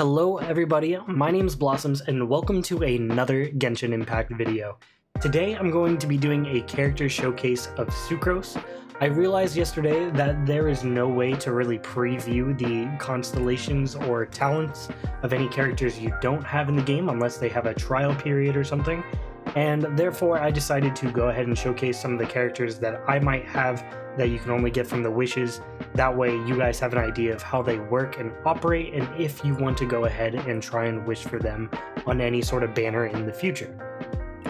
Hello everybody, my name's Blossoms and welcome to another Genshin Impact video. Today I'm going to be doing a character showcase of Sucrose. I realized yesterday that there is no way to really preview the constellations or talents of any characters you don't have in the game unless they have a trial period or something, and therefore I decided to go ahead and showcase some of the characters that I might have that you can only get from the wishes. That way you guys have an idea of how they work and operate, and if you want to go ahead and try and wish for them on any sort of banner in the future.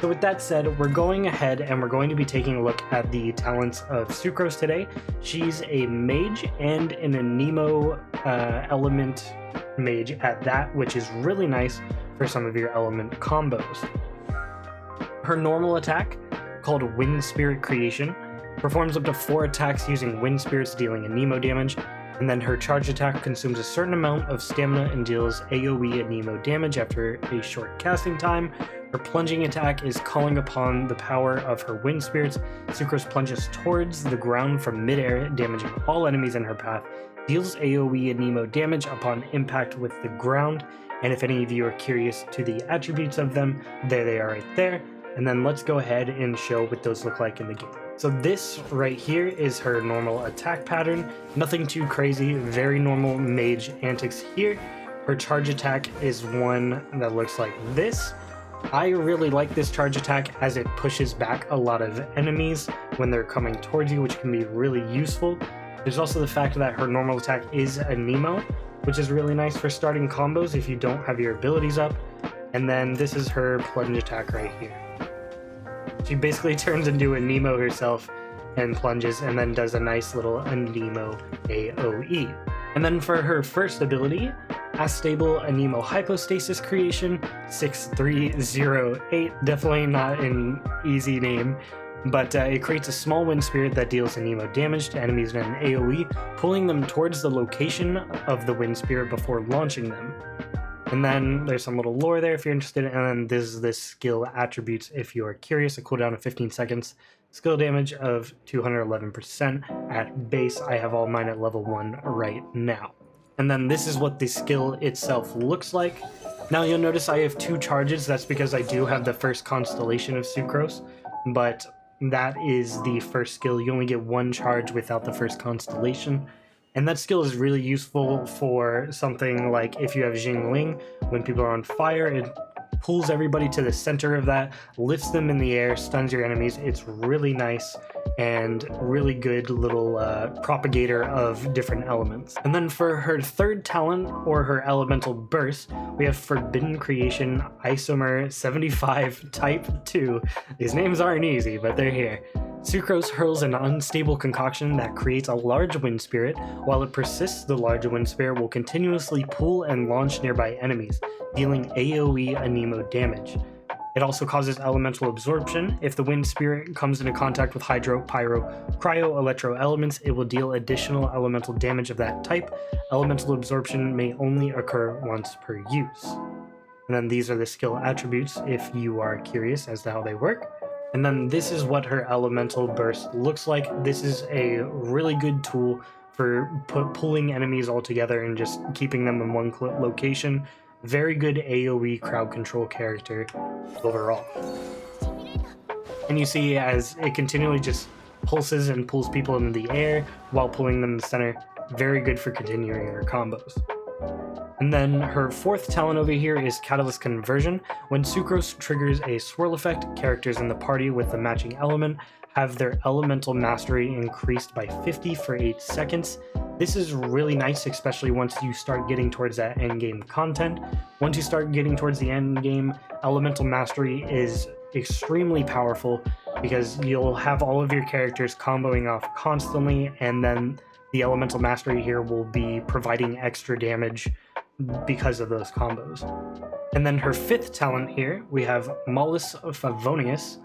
So with that said, we're going ahead and we're going to be taking a look at the talents of Sucrose today. She's a mage and an Anemo element mage at that, which is really nice for some of your element combos. Her normal attack, called Wind Spirit Creation, performs up to 4 attacks using Wind Spirits, dealing Anemo damage, and then her charge attack consumes a certain amount of stamina and deals AoE Anemo damage after a short casting time. Her plunging attack is calling upon the power of her Wind Spirits. Sucrose plunges towards the ground from midair, damaging all enemies in her path, deals AoE Anemo damage upon impact with the ground, and if any of you are curious to the attributes of them, there they are right there. And then let's go ahead and show what those look like in the game. So this right here is her normal attack pattern. Nothing too crazy, very normal mage antics here. Her charge attack is one that looks like this. I really like this charge attack as it pushes back a lot of enemies when they're coming towards you, which can be really useful. There's also the fact that her normal attack is Anemo, which is really nice for starting combos if you don't have your abilities up. And then this is her plunge attack right here. She basically turns into Anemo herself and plunges, and then does a nice little Anemo AoE. And then for her first ability, Astable Anemo Hypostasis Creation 6308, definitely not an easy name, but it creates a small wind spirit that deals Anemo damage to enemies in an AoE, pulling them towards the location of the wind spirit before launching them. And then there's some little lore there if you're interested, and then this is the skill attributes if you are curious. A cooldown of 15 seconds, skill damage of 211% at base. I have all mine at level 1 right now. And then this is what the skill itself looks like. Now you'll notice I have 2 charges. That's because I do have the first constellation of Sucrose, but that is the first skill. You only get 1 charge without the first constellation. And that skill is really useful for something like if you have Jingling, when people are on fire, it pulls everybody to the center of that, lifts them in the air, stuns your enemies. It's really nice and really good little propagator of different elements. And then for her third talent, or her elemental burst, we have Forbidden Creation Isomer 75 Type 2. These names aren't easy, but they're here. Sucrose hurls an unstable concoction that creates a large wind spirit. While it persists, the large wind spirit will continuously pull and launch nearby enemies, dealing AoE Anemo damage. It also causes elemental absorption. If the wind spirit comes into contact with hydro, pyro, cryo, electro elements, it will deal additional elemental damage of that type. Elemental absorption may only occur once per use. And then these are the skill attributes if you are curious as to how they work. And then this is what her elemental burst looks like. This is a really good tool for pulling enemies all together and just keeping them in one location. Very good AoE crowd control character overall. And you see as it continually just pulses and pulls people into the air while pulling them in the center. Very good for continuing her combos. And then her fourth talent over here is Catalyst Conversion. When Sucrose triggers a swirl effect, characters in the party with the matching element have their elemental mastery increased by 50 for 8 seconds. This is really nice, especially once you start getting towards that endgame content. Once you start getting towards the endgame, elemental mastery is extremely powerful because you'll have all of your characters comboing off constantly, and then the elemental mastery here will be providing extra damage because of those combos. And then her fifth talent here, we have Mollis Favonius.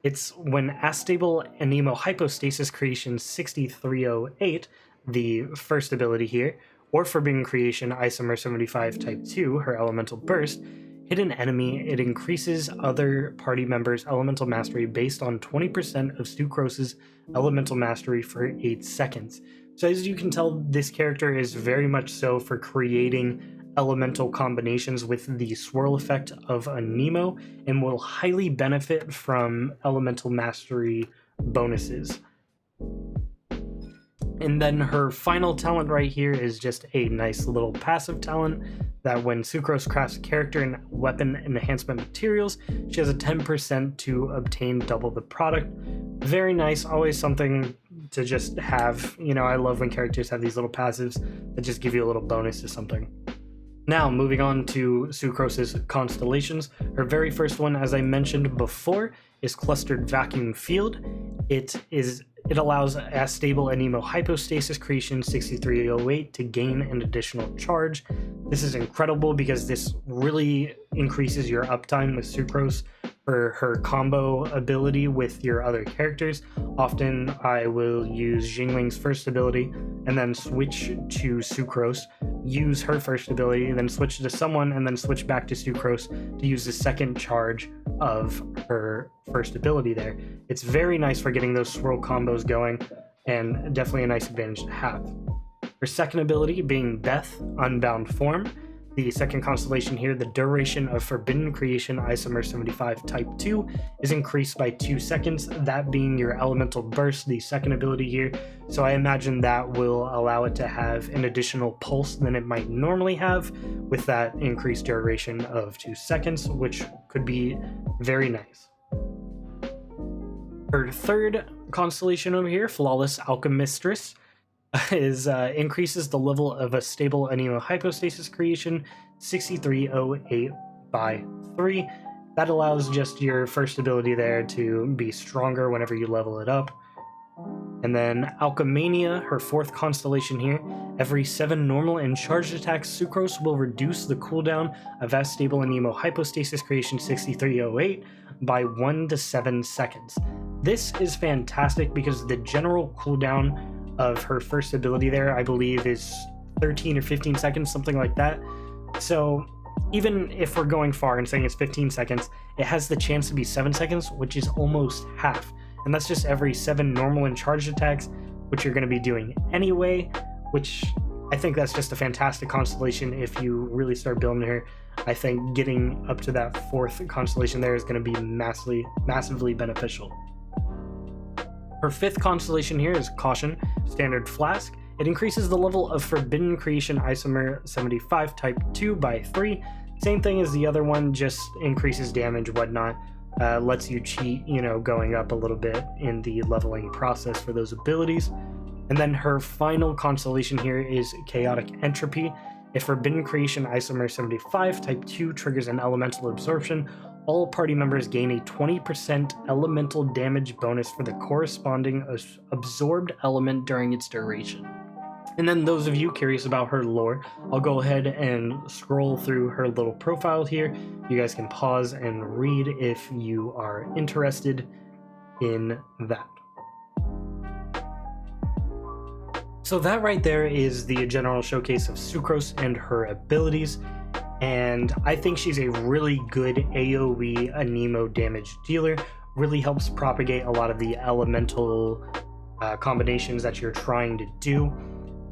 It's when Astable Anemo Hypostasis Creation 6308, the first ability here, or Forbidden Creation Isomer 75 Type 2, her elemental burst, hit an enemy, it increases other party members' elemental mastery based on 20% of Sucrose's elemental mastery for 8 seconds. So as you can tell, this character is very much so for creating elemental combinations with the swirl effect of Anemo and will highly benefit from elemental mastery bonuses. And then her final talent right here is just a nice little passive talent that when Sucrose crafts character and weapon enhancement materials, she has a 10% to obtain double the product. Very nice, always something to just have. You know, I love when characters have these little passives that just give you a little bonus to something. Now, moving on to Sucrose's Constellations. Her very first one, as I mentioned before, is Clustered Vacuum Field. It allows Astable Anemo Hypostasis Creation 6308 to gain an additional charge. This is incredible because this really increases your uptime with Sucrose for her combo ability with your other characters. Often I will use Jingling's first ability and then switch to Sucrose, use her first ability, and then switch to someone, and then switch back to Sucrose to use the second charge of her first ability there. It's very nice for getting those swirl combos going, and definitely a nice advantage to have. Her second ability being Beth, Unbound Form. The second constellation here, the duration of Forbidden Creation Isomer 75 Type 2 is increased by 2 seconds, that being your Elemental Burst, the second ability here. So I imagine that will allow it to have an additional pulse than it might normally have with that increased duration of 2 seconds, which could be very nice. Her third constellation over here, Flawless Alchemistress, increases the level of a stable Anemo Hypostasis Creation 6308 by 3. That allows just your first ability there to be stronger whenever you level it up. And then Alchemania, her fourth constellation here. Every 7 normal and charged attacks, Sucrose will reduce the cooldown of Astable Anemo Hypostasis Creation 6308 by 1 to 7 seconds. This is fantastic because the general cooldown of her first ability there, I believe, is 13 or 15 seconds, something like that. So even if we're going far and saying it's 15 seconds, it has the chance to be 7 seconds, which is almost half. And that's just every 7 normal and charged attacks, which you're going to be doing anyway, which I think that's just a fantastic constellation if you really start building her. I think getting up to that fourth constellation there is going to be massively beneficial. Her fifth constellation here is Caution, Standard Flask. It increases the level of Forbidden Creation Isomer 75 Type 2 by 3. Same thing as the other one, just increases damage, whatnot. Lets you cheat, going up a little bit in the leveling process for those abilities. And then her final constellation here is Chaotic Entropy. If Forbidden Creation Isomer 75 Type 2 triggers an elemental absorption, all party members gain a 20% elemental damage bonus for the corresponding absorbed element during its duration. And then those of you curious about her lore, I'll go ahead and scroll through her little profile here. You guys can pause and read if you are interested in that. So that right there is the general showcase of Sucrose and her abilities. And I think she's a really good AoE Anemo damage dealer. Really helps propagate a lot of the elemental combinations that you're trying to do.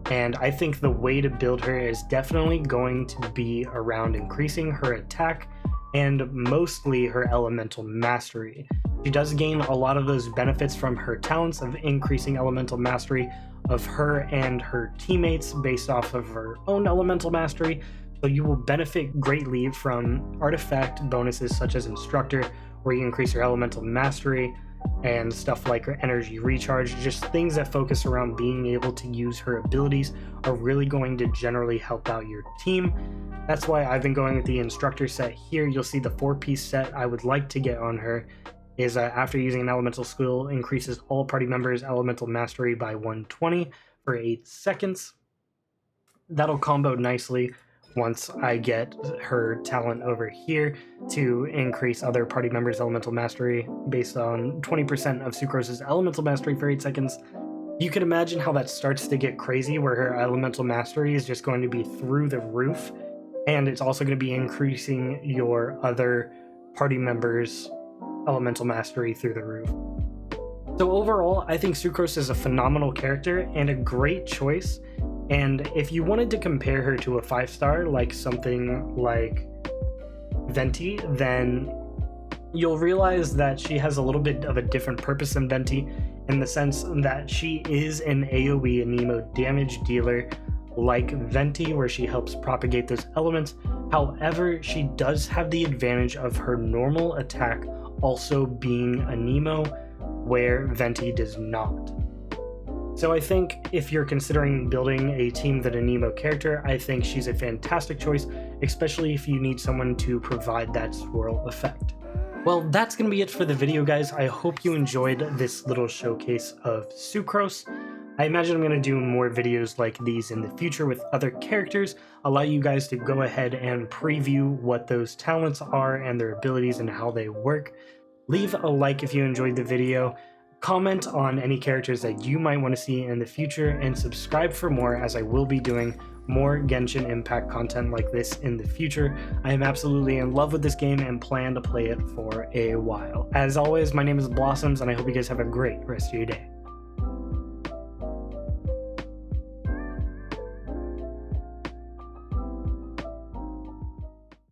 And I think the way to build her is definitely going to be around increasing her attack and mostly her elemental mastery. She does gain a lot of those benefits from her talents of increasing elemental mastery of her and her teammates based off of her own elemental mastery. So you will benefit greatly from artifact bonuses such as Instructor, where you increase your elemental mastery, and stuff like her energy recharge. Just things that focus around being able to use her abilities are really going to generally help out your team. That's why I've been going with the Instructor set here. You'll see the 4-piece set I would like to get on her is after using an elemental skill, increases all party members' elemental mastery by 120 for 8 seconds. That'll combo nicely once I get her talent over here to increase other party members' elemental mastery based on 20% of Sucrose's elemental mastery for 8 seconds. You can imagine how that starts to get crazy, where her elemental mastery is just going to be through the roof, and it's also going to be increasing your other party members' elemental mastery through the roof. So overall, I think Sucrose is a phenomenal character and a great choice, And if you wanted to compare her to a 5-star, like something like Venti, then you'll realize that she has a little bit of a different purpose than Venti, in the sense that she is an AoE Anemo damage dealer like Venti, where she helps propagate those elements. However, she does have the advantage of her normal attack also being Anemo, where Venti does not. So I think if you're considering building a team with an Anemo character, I think she's a fantastic choice, especially if you need someone to provide that swirl effect. Well, that's going to be it for the video, guys. I hope you enjoyed this little showcase of Sucrose. I imagine I'm going to do more videos like these in the future with other characters, allow you guys to go ahead and preview what those talents are and their abilities and how they work. Leave a like if you enjoyed the video, comment on any characters that you might want to see in the future, and subscribe for more, as I will be doing more Genshin Impact content like this in the future. I am absolutely in love with this game and plan to play it for a while. As always, my name is Blossoms, and I hope you guys have a great rest of your day.